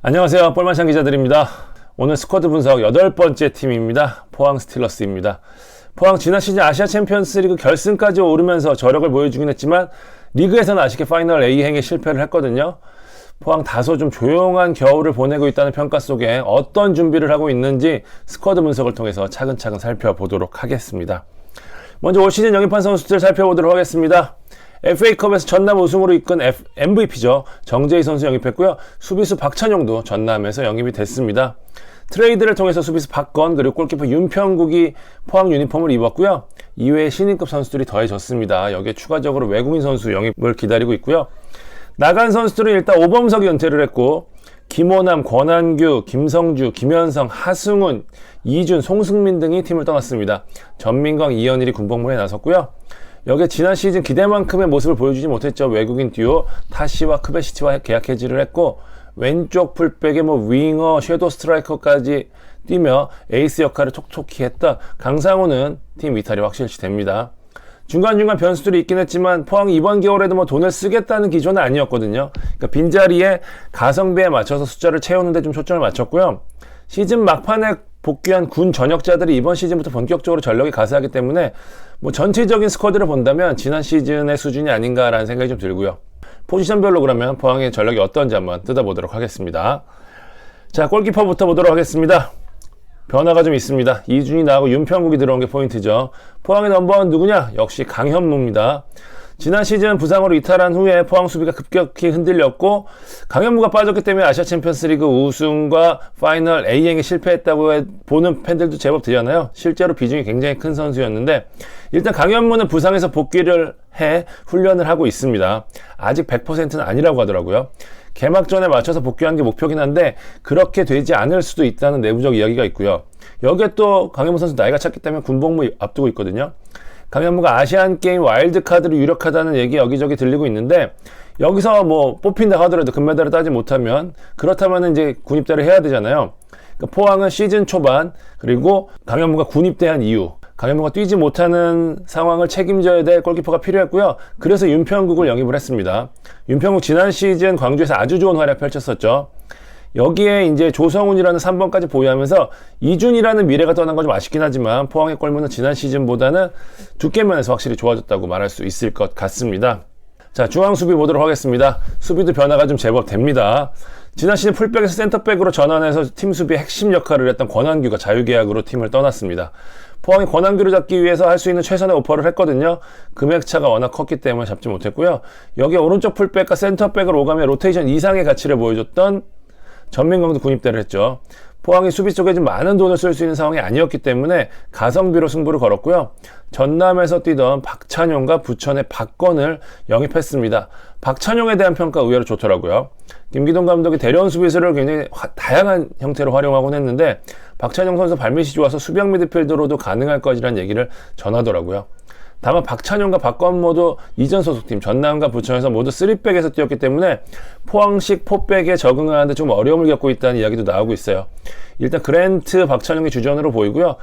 안녕하세요. 볼만찬 기자들입니다. 오늘 스쿼드 분석 8번째 팀입니다. 포항 스틸러스입니다. 포항 지난 시즌 아시아 챔피언스 리그 결승까지 오르면서 저력을 보여주긴 했지만 리그에서는 아쉽게 파이널 A행에 실패를 했거든요. 포항 다소 좀 조용한 겨울을 보내고 있다는 평가 속에 어떤 준비를 하고 있는지 스쿼드 분석을 통해서 차근차근 살펴보도록 하겠습니다. 먼저 올 시즌 영입한 선수들 살펴보도록 하겠습니다. FA컵에서 전남 우승으로 이끈 MVP죠. 정재희 선수 영입했고요. 수비수 박찬용도 전남에서 영입이 됐습니다. 트레이드를 통해서 수비수 박건 그리고 골키퍼 윤평국이 포항 유니폼을 입었고요. 이외에 신인급 선수들이 더해졌습니다. 여기에 추가적으로 외국인 선수 영입을 기다리고 있고요. 나간 선수들은 일단 오범석이 은퇴를 했고 김호남, 권한규, 김성주, 김현성, 하승훈, 이준, 송승민 등이 팀을 떠났습니다. 전민광, 이현일이 군복무에 나섰고요. 여기에 지난 시즌 기대만큼의 모습을 보여주지 못했죠. 외국인 듀오 타시와 크베시치와 계약 해지를 했고 왼쪽 풀백에 윙어, 섀도우 스트라이커까지 뛰며 에이스 역할을 톡톡히 했던 강상우는 팀 이탈이 확실시 됩니다. 중간중간 변수들이 있긴 했지만 포항이 이번 겨울에도 돈을 쓰겠다는 기조는 아니었거든요. 그러니까 빈자리에 가성비에 맞춰서 숫자를 채우는 데 좀 초점을 맞췄고요. 시즌 막판에 복귀한 군 전역자들이 이번 시즌부터 본격적으로 전력이 가세하기 때문에 전체적인 스쿼드를 본다면 지난 시즌의 수준이 아닌가라는 생각이 좀 들고요. 포지션별로 그러면 포항의 전력이 어떤지 한번 뜯어보도록 하겠습니다. 자, 골키퍼부터 보도록 하겠습니다. 변화가 좀 있습니다. 이준이 나오고 윤평국이 들어온 게 포인트죠. 포항의 넘버원 누구냐? 역시 강현무입니다. 지난 시즌 부상으로 이탈한 후에 포항 수비가 급격히 흔들렸고 강현무가 빠졌기 때문에 아시아 챔피언스 리그 우승과 파이널 A행에 실패했다고 보는 팬들도 제법 되잖아요. 실제로 비중이 굉장히 큰 선수였는데 일단 강현무는 부상에서 복귀를 해 훈련을 하고 있습니다. 아직 100%는 아니라고 하더라고요. 개막전에 맞춰서 복귀한 게 목표긴 한데 그렇게 되지 않을 수도 있다는 내부적 이야기가 있고요. 여기에 또 강현무 선수 나이가 찼기 때문에 군복무 앞두고 있거든요. 강현무가 아시안게임 와일드카드로 유력하다는 얘기 여기저기 들리고 있는데 여기서 뽑힌다 하더라도 금메달을 따지 못하면 그렇다면 이제 군입대를 해야 되잖아요. 그러니까 포항은 시즌 초반 그리고 강현무가 군입대한 이유 강현무가 뛰지 못하는 상황을 책임져야 될 골키퍼가 필요했고요. 그래서 윤평국을 영입을 했습니다. 윤평국 지난 시즌 광주에서 아주 좋은 활약 펼쳤었죠. 여기에 이제 조성훈이라는 3번까지 보유하면서 이준이라는 미래가 떠난 건 좀 아쉽긴 하지만 포항의 골문은 지난 시즌보다는 두께면에서 확실히 좋아졌다고 말할 수 있을 것 같습니다. 자, 중앙 수비 보도록 하겠습니다. 수비도 변화가 좀 제법 됩니다. 지난 시즌 풀백에서 센터백으로 전환해서 팀 수비의 핵심 역할을 했던 권한규가 자유계약으로 팀을 떠났습니다. 포항이 권한규를 잡기 위해서 할 수 있는 최선의 오퍼를 했거든요. 금액차가 워낙 컸기 때문에 잡지 못했고요. 여기에 오른쪽 풀백과 센터백을 오가며 로테이션 이상의 가치를 보여줬던 전민광도 군입대를 했죠. 포항이 수비 쪽에 좀 많은 돈을 쓸 수 있는 상황이 아니었기 때문에 가성비로 승부를 걸었고요. 전남에서 뛰던 박찬용과 부천의 박건을 영입했습니다. 박찬용에 대한 평가 의외로 좋더라고요. 김기동 감독이 데려온 수비수를 굉장히 다양한 형태로 활용하곤 했는데 박찬용 선수 발밑이 좋아서 수비형 미드필더로도 가능할 것이라는 얘기를 전하더라고요. 다만 박찬용과 박건 모두 이전 소속팀 전남과 부천에서 모두 3백에서 뛰었기 때문에 포항식 포백에 적응하는데 좀 어려움을 겪고 있다는 이야기도 나오고 있어요. 일단 그랜트 박찬용이 주전으로 보이고요.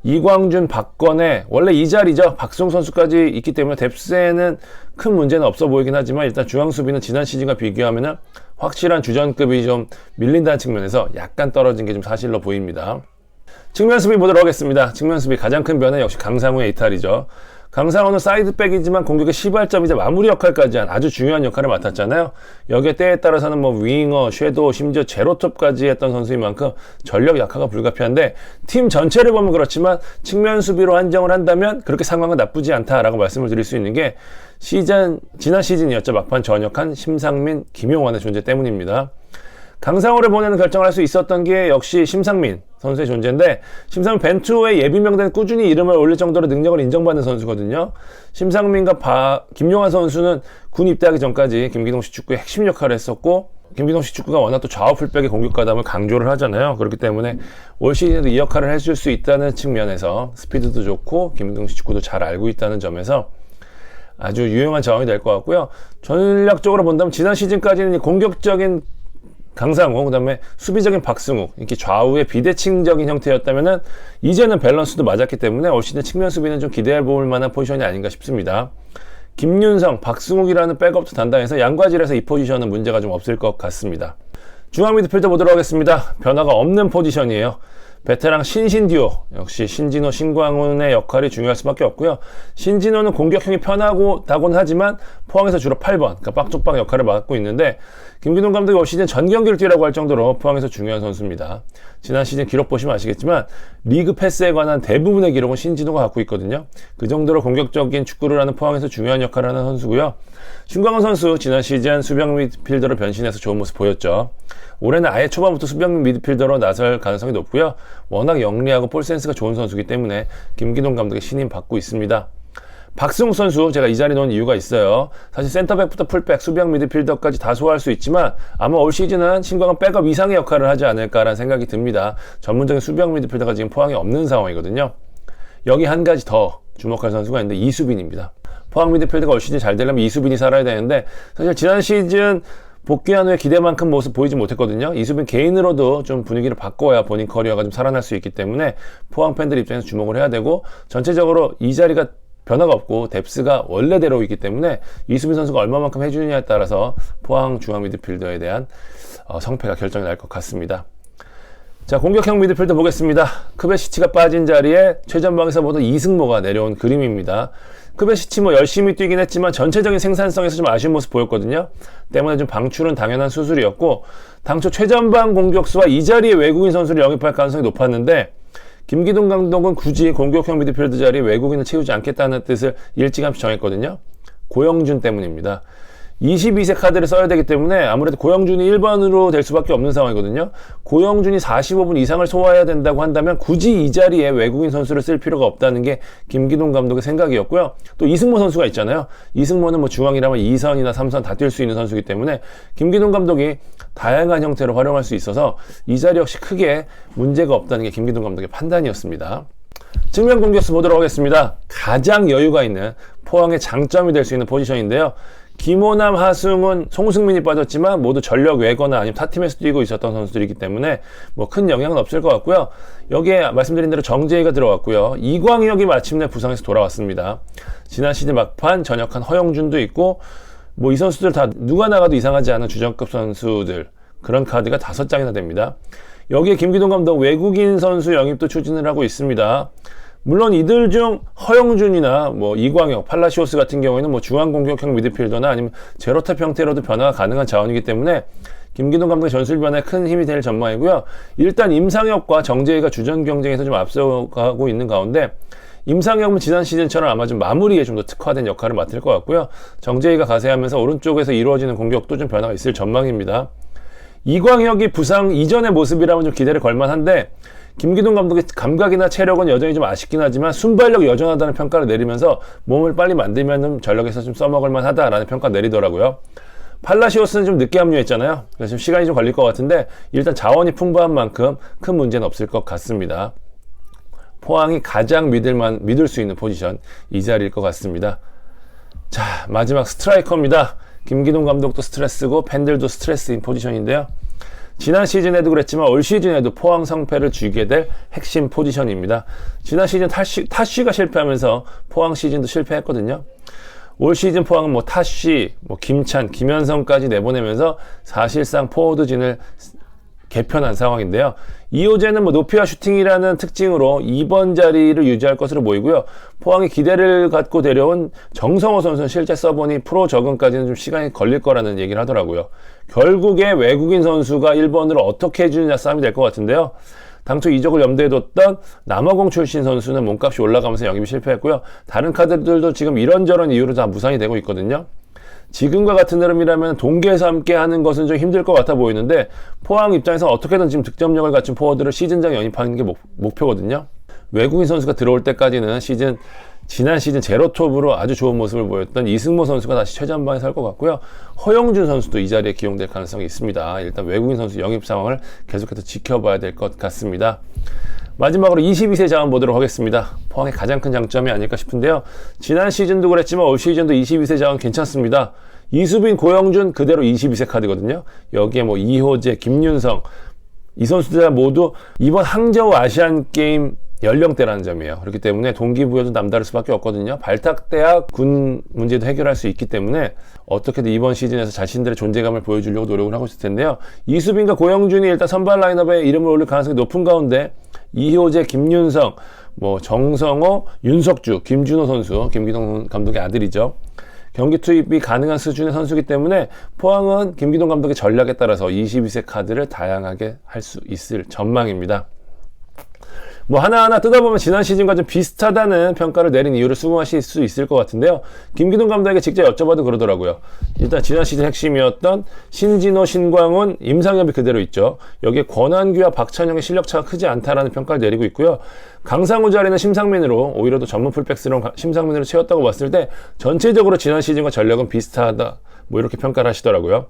이광준, 박건의 원래 이 자리죠. 박승 선수까지 있기 때문에 뎁스에는 큰 문제는 없어 보이긴 하지만 일단 중앙 수비는 지난 시즌과 비교하면 확실한 주전급이 좀 밀린다는 측면에서 약간 떨어진 게 좀 사실로 보입니다. 측면 수비 보도록 하겠습니다. 측면 수비 가장 큰 변화 역시 강상우의 이탈이죠. 강상우는 사이드백이지만 공격의 시발점이자 마무리 역할까지 한 아주 중요한 역할을 맡았잖아요. 여기에 때에 따라서는 윙어, 섀도우, 심지어 제로톱까지 했던 선수인 만큼 전력 약화가 불가피한데 팀 전체를 보면 그렇지만 측면 수비로 한정을 한다면 그렇게 상황은 나쁘지 않다라고 말씀을 드릴 수 있는 게 지난 시즌이었죠. 막판 전역한 심상민, 김용환의 존재 때문입니다. 강상우를 보내는 결정을 할 수 있었던 게 역시 심상민 선수의 존재인데 심상민 벤투호에 예비명단에 꾸준히 이름을 올릴 정도로 능력을 인정받는 선수거든요. 심상민과 김용환 선수는 군 입대하기 전까지 김기동식 축구의 핵심 역할을 했었고 김기동식 축구가 워낙 또 좌우 풀백의 공격 가담을 강조를 하잖아요. 그렇기 때문에 올 시즌에도 이 역할을 해줄 수 있다는 측면에서 스피드도 좋고 김기동식 축구도 잘 알고 있다는 점에서 아주 유용한 자원이 될 것 같고요. 전략적으로 본다면 지난 시즌까지는 공격적인 강상우, 그 다음에 수비적인 박승욱, 이렇게 좌우의 비대칭적인 형태였다면은 이제는 밸런스도 맞았기 때문에 올 시즌 측면 수비는 좀 기대해 볼 만한 포지션이 아닌가 싶습니다. 김윤성, 박승욱이라는 백업도 담당해서 양과질에서 이 포지션은 문제가 좀 없을 것 같습니다. 중앙 미드필더 보도록 하겠습니다. 변화가 없는 포지션이에요. 베테랑 신신 듀오, 역시 신진호, 신광훈의 역할이 중요할 수밖에 없고요. 신진호는 공격형이 편하다고는 하지만 포항에서 주로 8번, 그러니까 빡쪽박 역할을 맡고 있는데 김기동 감독이 올 시즌 전 경기를 뛰라고 할 정도로 포항에서 중요한 선수입니다. 지난 시즌 기록 보시면 아시겠지만 리그 패스에 관한 대부분의 기록은 신진호가 갖고 있거든요. 그 정도로 공격적인 축구를 하는 포항에서 중요한 역할을 하는 선수고요. 신광훈 선수 지난 시즌 수비형 미드필더로 변신해서 좋은 모습 보였죠. 올해는 아예 초반부터 수비형 미드필더로 나설 가능성이 높고요. 워낙 영리하고 볼센스가 좋은 선수이기 때문에 김기동 감독의 신임 받고 있습니다. 박승욱 선수, 제가 이 자리 놓은 이유가 있어요. 사실 센터백부터 풀백, 수비형 미드필더까지 다 소화할 수 있지만 아마 올 시즌은 신광훈 백업 이상의 역할을 하지 않을까라는 생각이 듭니다. 전문적인 수비형 미드필더가 지금 포항에 없는 상황이거든요. 여기 한 가지 더 주목할 선수가 있는데 이수빈입니다. 포항 미드필더가 올 시즌 잘 되려면 이수빈이 살아야 되는데 사실 지난 시즌 복귀한 후에 기대만큼 모습 보이지 못했거든요. 이수빈 개인으로도 좀 분위기를 바꿔야 본인 커리어가 좀 살아날 수 있기 때문에 포항 팬들 입장에서 주목을 해야 되고 전체적으로 이 자리가 변화가 없고 뎁스가 원래대로 있기 때문에 이수빈 선수가 얼마만큼 해주느냐에 따라서 포항 중앙 미드필더에 대한 성패가 결정이 날 것 같습니다. 자, 공격형 미드필더 보겠습니다. 크베시치가 빠진 자리에 최전방에서 보던 이승모가 내려온 그림입니다. 크베시치 열심히 뛰긴 했지만 전체적인 생산성에서 좀 아쉬운 모습 보였거든요. 때문에 좀 방출은 당연한 수술이었고 당초 최전방 공격수와 이 자리에 외국인 선수를 영입할 가능성이 높았는데 김기동 감독은 굳이 공격형 미드필더 자리에 외국인을 채우지 않겠다는 뜻을 일찌감치 정했거든요. 고영준 때문입니다. 22세 카드를 써야 되기 때문에 아무래도 고영준이 1번으로 될 수밖에 없는 상황이거든요. 고영준이 45분 이상을 소화해야 된다고 한다면 굳이 이 자리에 외국인 선수를 쓸 필요가 없다는 게 김기동 감독의 생각이었고요. 또 이승모 선수가 있잖아요. 이승모는 중앙이라면 2선이나 3선 다 뛸 수 있는 선수이기 때문에 김기동 감독이 다양한 형태로 활용할 수 있어서 이 자리 역시 크게 문제가 없다는 게 김기동 감독의 판단이었습니다. 측면 공격수 보도록 하겠습니다. 가장 여유가 있는 포항의 장점이 될 수 있는 포지션인데요. 김호남, 하승훈, 송승민이 빠졌지만 모두 전력 외거나 아니면 타팀에서 뛰고 있었던 선수들이기 때문에 큰 영향은 없을 것 같고요. 여기에 말씀드린 대로 정재희가 들어왔고요. 이광혁이 마침내 부상에서 돌아왔습니다. 지난 시즌 막판 전역한 허영준도 있고 이 선수들 다 누가 나가도 이상하지 않은 주전급 선수들, 그런 카드가 5장이나 됩니다. 여기에 김기동 감독 외국인 선수 영입도 추진을 하고 있습니다. 물론 이들 중 허영준이나 이광혁, 팔라시오스 같은 경우에는 중앙 공격형 미드필더나 아니면 제로탑 형태로도 변화가 가능한 자원이기 때문에 김기동 감독의 전술 변화에 큰 힘이 될 전망이고요. 일단 임상혁과 정재희가 주전 경쟁에서 좀 앞서가고 있는 가운데 임상혁은 지난 시즌처럼 아마 좀 마무리에 좀 더 특화된 역할을 맡을 것 같고요. 정재희가 가세하면서 오른쪽에서 이루어지는 공격도 좀 변화가 있을 전망입니다. 이광혁이 부상 이전의 모습이라면 좀 기대를 걸만한데 김기동 감독의 감각이나 체력은 여전히 좀 아쉽긴 하지만 순발력이 여전하다는 평가를 내리면서 몸을 빨리 만들면 전력에서 좀 써먹을 만하다라는 평가 내리더라고요. 팔라시오스는 좀 늦게 합류했잖아요. 그래서 좀 시간이 좀 걸릴 것 같은데 일단 자원이 풍부한 만큼 큰 문제는 없을 것 같습니다. 포항이 가장 믿을 수 있는 포지션 이 자리일 것 같습니다. 자, 마지막 스트라이커입니다. 김기동 감독도 스트레스고 팬들도 스트레스인 포지션인데요. 지난 시즌에도 그랬지만 올 시즌에도 포항 성패를 주게 될 핵심 포지션입니다. 지난 시즌 타쉬가 실패하면서 포항 시즌도 실패했거든요. 올 시즌 포항은 타쉬, 김찬, 김현성까지 내보내면서 사실상 포워드진을 개편한 상황인데요. 이호재는 높이와 슈팅이라는 특징으로 2번 자리를 유지할 것으로 보이고요. 포항이 기대를 갖고 데려온 정성호 선수는 실제 써보니 프로 적응까지는 좀 시간이 걸릴 거라는 얘기를 하더라고요. 결국에 외국인 선수가 1번으로 어떻게 해주느냐 싸움이 될 것 같은데요. 당초 이적을 염두에 뒀던 남아공 출신 선수는 몸값이 올라가면서 영입이 실패했고요. 다른 카드들도 지금 이런저런 이유로 다 무산이 되고 있거든요. 지금과 같은 흐름이라면 동계에서 함께 하는 것은 좀 힘들 것 같아 보이는데 포항 입장에서 어떻게든 지금 득점력을 갖춘 포워드를 시즌장 영입하는 게 목표거든요. 외국인 선수가 들어올 때까지는 지난 시즌 제로톱으로 아주 좋은 모습을 보였던 이승모 선수가 다시 최전방에 설 것 같고요. 허영준 선수도 이 자리에 기용될 가능성이 있습니다. 일단 외국인 선수 영입 상황을 계속해서 지켜봐야 될 것 같습니다. 마지막으로 22세 자원 보도록 하겠습니다. 포항의 가장 큰 장점이 아닐까 싶은데요. 지난 시즌도 그랬지만 올 시즌도 22세 자원 괜찮습니다. 이수빈, 고영준 그대로 22세 카드거든요. 여기에 이호재, 김윤성 이 선수들 모두 이번 항저우 아시안게임 연령대라는 점이에요. 그렇기 때문에 동기부여도 남다를 수밖에 없거든요. 발탁대학 군 문제도 해결할 수 있기 때문에 어떻게든 이번 시즌에서 자신들의 존재감을 보여주려고 노력을 하고 있을 텐데요. 이수빈과 고영준이 일단 선발 라인업에 이름을 올릴 가능성이 높은 가운데 이효재, 김윤성, 정성호, 윤석주, 김준호 선수, 김기동 감독의 아들이죠. 경기 투입이 가능한 수준의 선수이기 때문에 포항은 김기동 감독의 전략에 따라서 22세 카드를 다양하게 할 수 있을 전망입니다. 하나하나 뜯어보면 지난 시즌과 좀 비슷하다는 평가를 내린 이유를 수긍하실 수 있을 것 같은데요. 김기동 감독에게 직접 여쭤봐도 그러더라고요. 일단 지난 시즌 핵심이었던 신진호, 신광훈, 임상엽이 그대로 있죠. 여기에 권한규와 박찬영의 실력차가 크지 않다라는 평가를 내리고 있고요. 강상우 자리는 심상민으로 오히려 더 전문 풀백스러운 심상민으로 채웠다고 봤을 때 전체적으로 지난 시즌과 전력은 비슷하다. 이렇게 평가를 하시더라고요.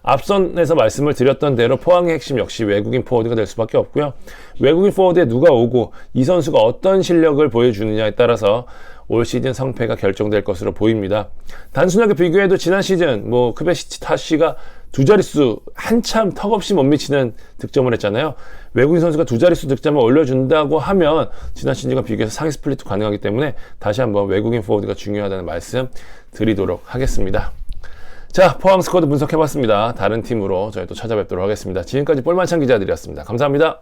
앞선에서 말씀을 드렸던 대로 포항의 핵심 역시 외국인 포워드가 될 수밖에 없고요. 외국인 포워드에 누가 오고 이 선수가 어떤 실력을 보여주느냐에 따라서 올 시즌 성패가 결정될 것으로 보입니다. 단순하게 비교해도 지난 시즌 크베시치 타시가 두 자릿수 한참 턱없이 못 미치는 득점을 했잖아요. 외국인 선수가 두 자릿수 득점을 올려준다고 하면 지난 시즌과 비교해서 상위 스플릿도 가능하기 때문에 다시 한번 외국인 포워드가 중요하다는 말씀 드리도록 하겠습니다. 자, 포항 스쿼드 분석해봤습니다. 다른 팀으로 저희 또 찾아뵙도록 하겠습니다. 지금까지 볼만찬 기자들이었습니다. 감사합니다.